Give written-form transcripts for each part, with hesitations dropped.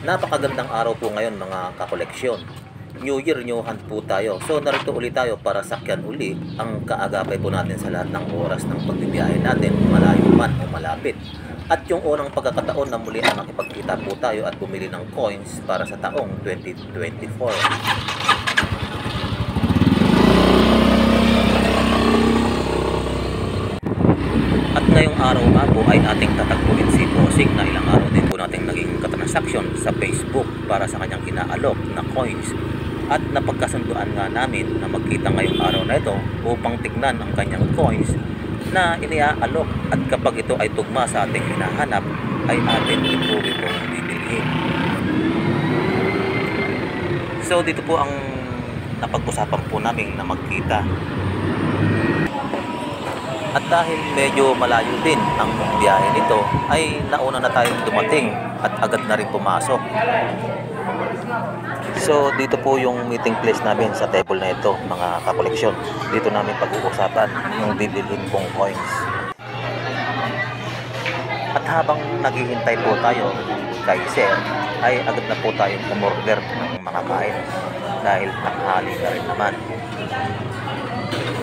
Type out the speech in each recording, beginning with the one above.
Napakagandang araw po ngayon mga kakoleksyon. New Year, New Hunt po tayo. So narito ulit tayo para sakyan uli ang kaagapay po natin sa lahat ng oras ng pagbibiyahe natin, malayo man o malapit. At yung unang pagkakataon na muli na makipagkita po tayo at bumili ng coins para sa taong 2024. At ngayong araw nga po ay ating tatagpuin si Bossing na ilang araw din po nating naging katransaksyon sa Facebook para sa kanyang inaalok na coins. At napagkasunduan nga namin na magkita ngayong araw na ito upang tignan ang kanyang coins na iniaalok, at kapag ito ay tugma sa ating hinahanap ay atin ito itong bibilhin. So dito po ang napag-usapan po namin na magkita. At dahil medyo malayo din ang biyahe nito, ay nauna na tayong dumating at agad na rin pumasok. So dito po yung meeting place namin sa table na ito mga kakoleksyon. Dito namin pag-uusapan yung bibilhin kong coins. At habang naghihintay po tayo kay Sir, ay agad na po tayong umorder ng mga kain dahil tanghali na rin naman.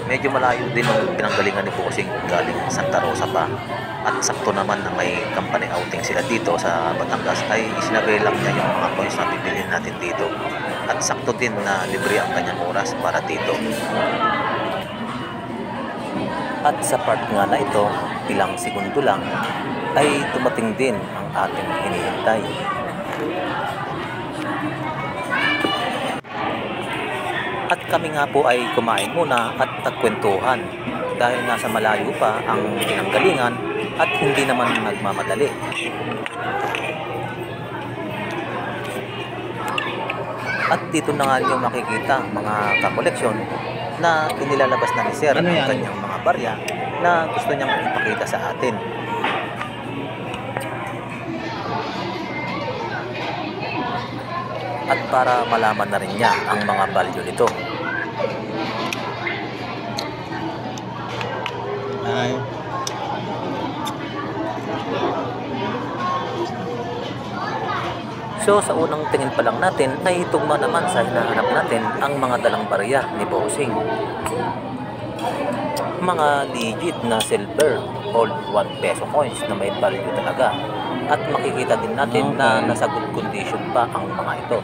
Medyo malayo din ang pinanggalingan ni Bossing, galing Santa Rosa pa. At sakto naman na may company outing sila dito sa Batangas, ay isinabay lang niya yung mga coins na bibilhin natin dito. At sakto din na libre ang kanyang oras para dito. At sa part nga na ito, ilang segundo lang, ay dumating din ang ating hinihintay. At kami nga po ay kumain muna at nagkwentuhan dahil nasa malayo pa ang pinanggalingan at hindi naman nagmamadali. At dito na nga niyo makikita mga kakoleksyon na inilalabas na ni Sir ang kanyang mga barya na gusto niyang ipakita sa atin. At para malaman na rin niya ang mga value nito. Ay. So sa unang tingin pa lang natin ay tugma naman sa hinahanap natin ang mga dalang barya ni Bossing. Mga legit na silver old 1 peso coins na may value talaga. At makikita din natin na nasa good condition pa ang mga ito.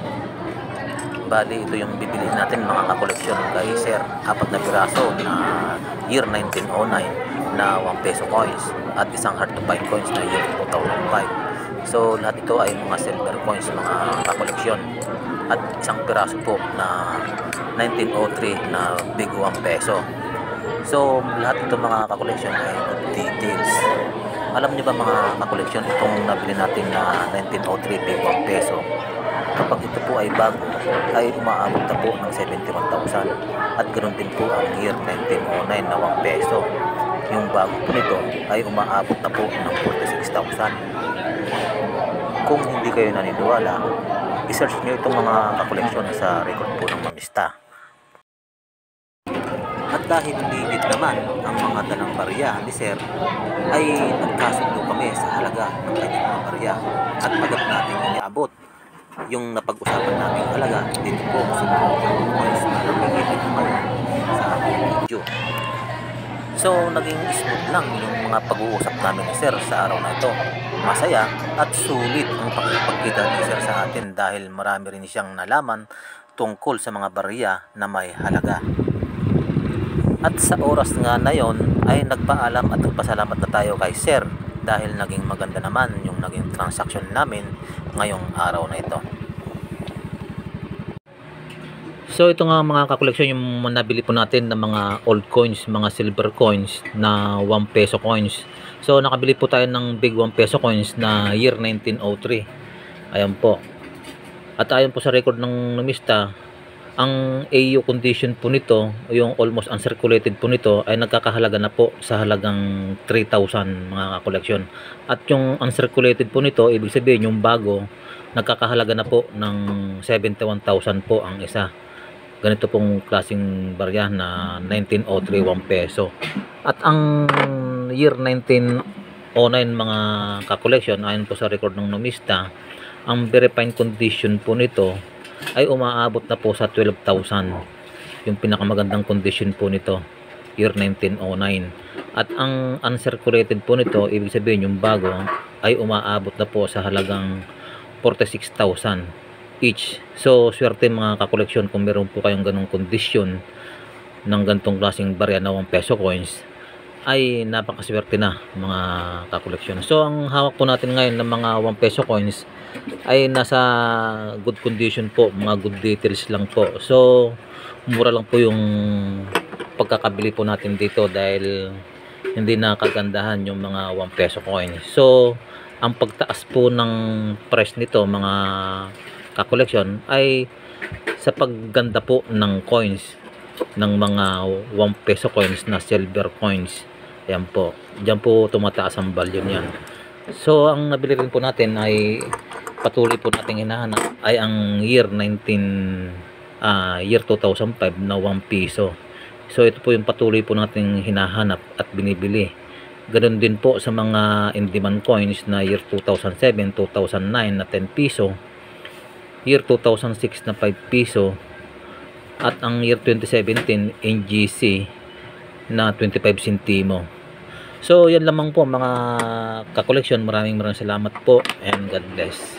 Bali, ito yung bibilihin natin mga kakoleksyon kay Sir. 4 na piraso na year 1909 na 1 peso coins at isang hard to find coins na year 2005. So lahat ito ay mga silver coins mga kakoleksyon. At isang piraso po na 1903 na big 1 peso. So lahat ito mga kakoleksyon ay good details. Alam niyo ba mga kakoleksyon, itong nabili natin na 1903 big 1 peso, kapag ito po ay bago, ay umaabot na po ng 71,000. At ganoon din po ang year 1909 na 1 peso. Yung bago po nito ay umaabot na po ng 46,000. Kung hindi kayo naniniwala, i-search nyo itong mga kakoleksyon sa record po ng Mamista. At dahil legit naman ang mga dalang barya ni Sir, ay nagkasundo kami sa halaga ng kanyang mga barya at agad natin iniabot yung napag-usapan namin halaga dito po sa mga coins na nakikita nyo ngayon sa aking video. So naging smooth lang yung mga pag-uusap namin ni Sir sa araw na ito. Masaya at sulit ang pakikipagkita ni Sir sa atin dahil marami rin siyang nalaman tungkol sa mga barya na may halaga. At sa oras nga na yon ay nagpaalam at nagpasalamat na tayo kay Sir dahil naging maganda naman yung naging transaction namin ngayong araw na ito. So ito nga mga kakoleksyon yung nabili po natin ng mga old coins, mga silver coins na 1 peso coins. So nakabili po tayo ng big 1 peso coins na year 1903. Ayan po. At ayon po sa record ng Mamista, ang AU condition po nito, yung almost uncirculated po nito ay nagkakahalaga na po sa halagang 3,000 mga kakoleksyon. At yung uncirculated po nito, ibig sabihin yung bago, nagkakahalaga na po ng 71,000 po ang isa. Ganito pong klaseng barya na 1903 1 peso. At ang year 1909 mga kakoleksyon, ayon po sa record ng Mamista, ang very fine condition po nito ay umaabot na po sa 12,000. Yung pinakamagandang condition po nito, year 1909. At ang uncirculated po nito, ibig sabihin yung bago, ay umaabot na po sa halagang 46,000 each. So swerte mga kakoleksyon kung meron po kayong ganong kondisyon ng gantong klaseng barya na 1 peso coins, ay napakaswerte na mga kakoleksyon. So ang hawak po natin ngayon ng mga 1 peso coins ay nasa good condition po, mga good details lang po. So mura lang po yung pagkakabili po natin dito dahil hindi nakagandahan yung mga 1 peso coins. So ang pagtaas po ng price nito mga kakoleksyon ay sa pagganda po ng coins, ng mga 1 peso coins na silver coins. Ayan po, diyan po tumataas ang value niyan. So ang nabili rin po natin ay patuloy po nating hinahanap ay ang year 2005 na 1 piso. So ito po yung patuloy po nating hinahanap at binibili. Ganon din po sa mga in-demand coins na year 2007, 2009 na 10 piso, year 2006 na 5 piso, at ang year 2017 NGC na 25 centimo. So yan lamang po mga kakoleksyon. Maraming salamat po and God bless.